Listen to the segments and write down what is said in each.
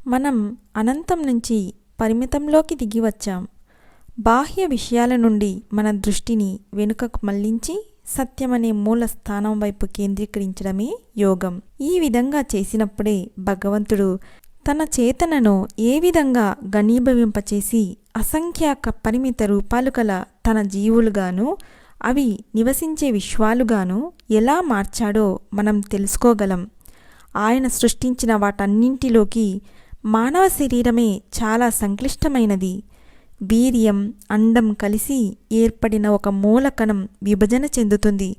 మనం అనంతం నుంచి పరిమితంలోకి దిగి వచ్చాం. బాహ్య విషయాల నుండి మన దృష్టిని వెనుకకు మళ్లించి సత్యమనే మూల స్థానం వైపు కేంద్రీకరించడమే యోగం. ఈ విధంగా చేసినప్పుడే భగవంతుడు తన చేతనను ఏ విధంగా ఘనీభవింపచేసి అసంఖ్యాక పరిమిత రూపాలు గల తన జీవులుగాను అవి నివసించే విశ్వాలుగాను ఎలా మార్చాడో మనం తెలుసుకోగలం. ఆయన సృష్టించిన వాటన్నింటిలోకి మానవ శరీరమే చాలా సంక్లిష్టమైనది. వీర్యం, అండం కలిసి ఏర్పడిన ఒక మూలకణం విభజన చెందుతుంది.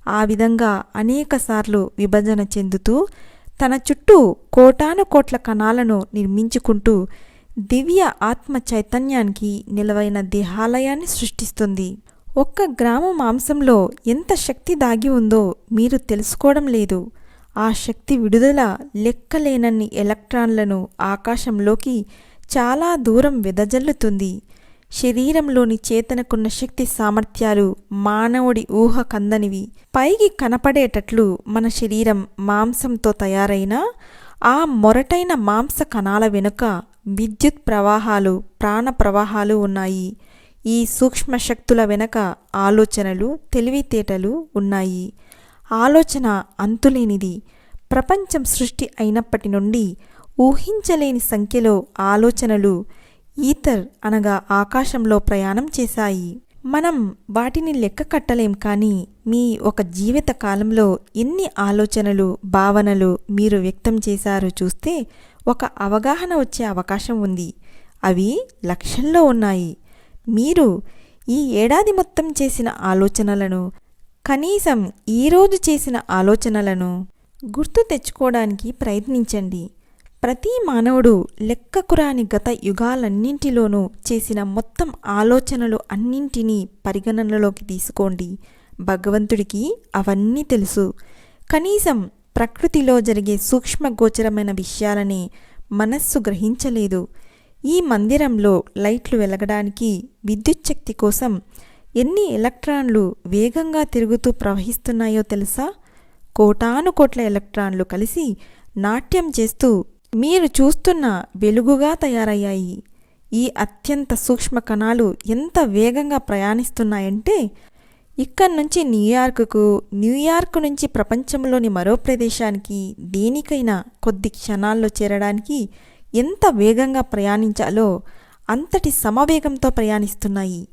ఆ విధంగా అనేకసార్లు విభజన చెందుతూ తన చుట్టూ కోటాను కోట్ల కణాలను నిర్మించుకుంటూ దివ్య ఆత్మ చైతన్యానికి నిలవైన దేహాలయాన్ని సృష్టిస్తుంది. ఒక్క గ్రాము మాంసంలో ఎంత శక్తి దాగి ఉందో మీరు తెలుసుకోవడం లేదు. ఆ శక్తి విడుదల లెక్కలేనన్ని ఎలక్ట్రాన్లను ఆకాశంలోకి చాలా దూరం వెదజల్లుతుంది. శరీరంలోని చేతనకున్న శక్తి సామర్థ్యాలు మానవుడి ఊహ కందనివి. పైకి కనపడేటట్లు మన శరీరం మాంసంతో తయారైన ఆ మొరటైన మాంస కణాల వెనుక విద్యుత్ ప్రవాహాలు, ప్రాణ ప్రవాహాలు ఉన్నాయి. ఈ సూక్ష్మ శక్తుల వెనక ఆలోచనలు, తెలివితేటలు ఉన్నాయి. ఆలోచన అంతులేనిది. ప్రపంచం సృష్టి అయినప్పటి నుండి ఊహించలేని సంఖ్యలో ఆలోచనలు ఈథర్ అనగా ఆకాశంలో ప్రయాణం చేశాయి. మనం వాటిని లెక్క కట్టలేం. కానీ మీ ఒక జీవిత కాలంలో ఎన్ని ఆలోచనలు, భావనలు మీరు వ్యక్తం చేశారో చూస్తే ఒక అవగాహన వచ్చే అవకాశం ఉంది. అవి లక్షల్లో ఉన్నాయి. మీరు ఈ ఏడాది మొత్తం చేసిన ఆలోచనలను, కనీసం ఈరోజు చేసిన ఆలోచనలను గుర్తు తెచ్చుకోవడానికి ప్రయత్నించండి. ప్రతి మానవుడు లెక్కకురాని గత యుగాలన్నింటిలోనూ చేసిన మొత్తం ఆలోచనలు అన్నింటినీ పరిగణనలోకి తీసుకోండి. భగవంతుడికి అవన్నీ తెలుసు. కనీసం ప్రకృతిలో జరిగే సూక్ష్మగోచరమైన విషయాలని మనస్సు గ్రహించలేదు. ఈ మందిరంలో లైట్లు వెలగడానికి విద్యుచ్ఛక్తి కోసం ఎన్ని ఎలక్ట్రాన్లు వేగంగా తిరుగుతూ ప్రవహిస్తున్నాయో తెలుసా? కోటాను కోట్ల ఎలక్ట్రాన్లు కలిసి నాట్యం చేస్తూ మీరు చూస్తున్న వెలుగుగా తయారయ్యాయి. ఈ అత్యంత సూక్ష్మ కణాలు ఎంత వేగంగా ప్రయాణిస్తున్నాయంటే ఇక్కడ్నుంచి న్యూయార్క్ నుంచి ప్రపంచంలోని మరో ప్రదేశానికి దేనికైనా కొద్ది క్షణాల్లో చేరడానికి ఎంత వేగంగా ప్రయాణించాలో అంతటి సమవేగంతో ప్రయాణిస్తున్నాయి.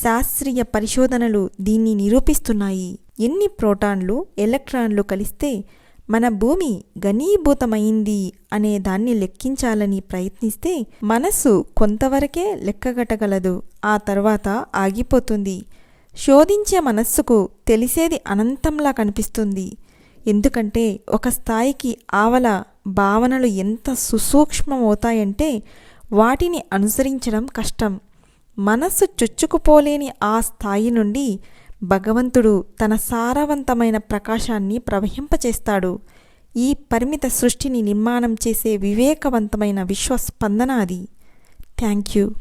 శాస్త్రీయ పరిశోధనలు దీన్ని నిరూపిస్తున్నాయి. ఎన్ని ప్రోటాన్లు, ఎలక్ట్రాన్లు కలిస్తే మన భూమి ఘనీభూతమైంది అనే దాన్ని లెక్కించాలని ప్రయత్నిస్తే మనస్సు కొంతవరకే లెక్కగట్టగలదు. ఆ తర్వాత ఆగిపోతుంది. శోధించే మనస్సుకు తెలిసేది అనంతంలా కనిపిస్తుంది. ఎందుకంటే ఒక స్థాయికి ఆవల భావనలు ఎంత సుసూక్ష్మమవుతాయంటే వాటిని అనుసరించడం కష్టం. మనస్సు చొచ్చుకుపోలేని ఆ స్థాయి నుండి భగవంతుడు తన సారవంతమైన ప్రకాశాన్ని ప్రవహింపచేస్తాడు. ఈ పరిమిత సృష్టిని నిర్మాణం చేసే వివేకవంతమైన విశ్వస్పందన అది. Thank you.